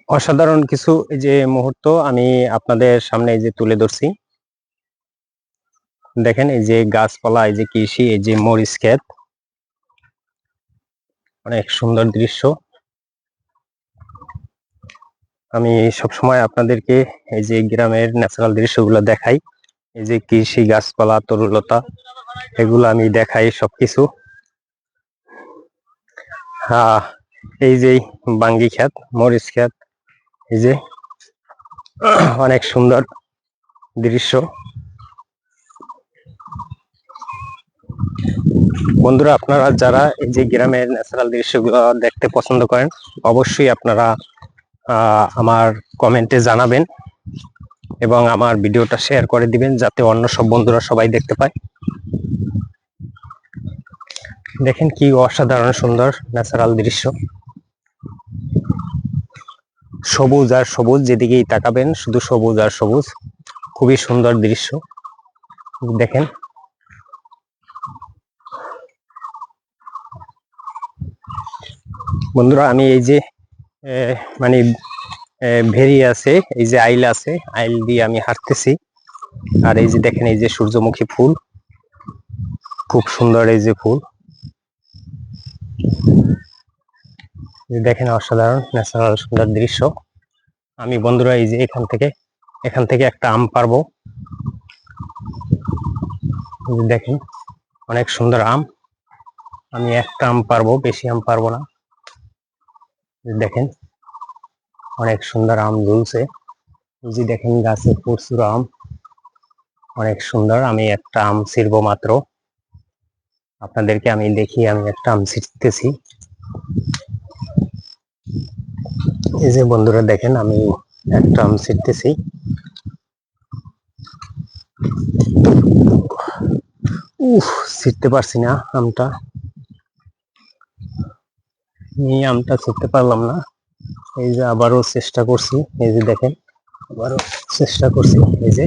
অসাধারণ কিছু এই যে মুহূর্ত আমি আপনাদের সামনে এই যে তুলে ধরছি। দেখেন এই যে গাছপালা, এই যে কৃষি, এই যে মরিচ ক্ষেত, অনেক সুন্দর দৃশ্য। আমি সবসময় আপনাদেরকে এই যে গ্রামের ন্যাচারাল দৃশ্যগুলো দেখাই। এই যে কৃষি, গাছপালা, তরুলতা, এগুলো আমি দেখাই সবকিছু। এই যে বাঙ্গি ক্ষেত, মরিচ ক্ষেত, এই যে অনেক সুন্দর দৃশ্য। বন্ধুরা, আপনারা যারা এই যে গ্রামের ন্যাচারাল দৃশ্যগুলো দেখতে পছন্দ করেন, অবশ্যই আপনারা আমার কমেন্টে জানাবেন এবং আমার ভিডিওটা শেয়ার করে দিবেন, যাতে অন্য সব বন্ধুরা সবাই দেখতে পায়। দেখেন কি অসাধারণ সুন্দর ন্যাচারাল দৃশ্য, সবুজ আর সবুজ, যেদিকেই তাকাবেন শুধু সবুজ আর সবুজ। খুবই সুন্দর দৃশ্য। দেখেন বন্ধুরা, আমি এই যে মানে ভেরি আছে, এই যে আইল আছে, আইল দিয়ে আমি হাঁটতেছি। আর এই যে দেখেন এই যে সূর্যমুখী ফুল, খুব সুন্দর এই যে ফুল। দেখেন অসাধারণ ন্যাচারাল সুন্দর দৃশ্য। আমি বন্ধুরা এই যে এখান থেকে একটা আম পারবো। দেখেন অনেক সুন্দর আম। আমি একটা আম পারবো, বেশি আম পারবো না। দেখেন অনেক সুন্দর আম ঝুলছে। এই যে দেখেন গাছে প্রচুর আম, অনেক সুন্দর। আমি একটা আম ছিড়বো মাত্র, আপনাদেরকে আমি দেখি। আমি একটা আম ছিঁড়তেছি। এই যে বন্ধুরা দেখেন আমি একটা আম ছিঁড়তেছি। ছিঁড়তে পারছি না আমটা, আমটা ছিঁড়তে পারলাম না। এই যে আবারও চেষ্টা করছি, এই যে দেখেন আবারও চেষ্টা করছি। এই যে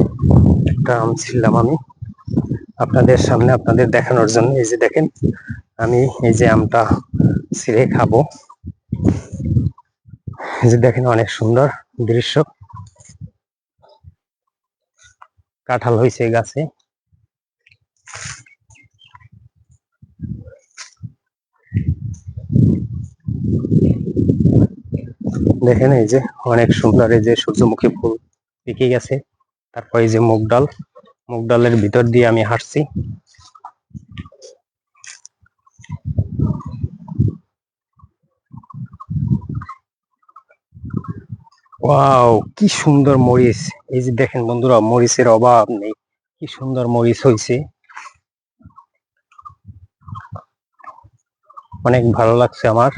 একটা আম ছিঁড়লাম আমি আপনাদের সামনে, আপনাদের দেখানোর জন্য। এই যে দেখেন আমি এই যে আমটা ছিঁড়ে খাবো। এই যে দেখেন অনেক সুন্দর দৃশ্য। কাঁঠাল হয়েছে গাছে। দেখেন এই যে অনেক সুন্দর এই যে সূর্যমুখী ফুল পেকে গেছে। তারপর এই যে মুগ ডালের ভিতর দিয়ে আমি হাঁটছি। ওয়াও, কি সুন্দর মরিচ। এই যে দেখেন বন্ধুরা, মরিচের অভাব নেই, কি সুন্দর মরিচ হয়েছে। অনেক ভালো লাগছে আমার।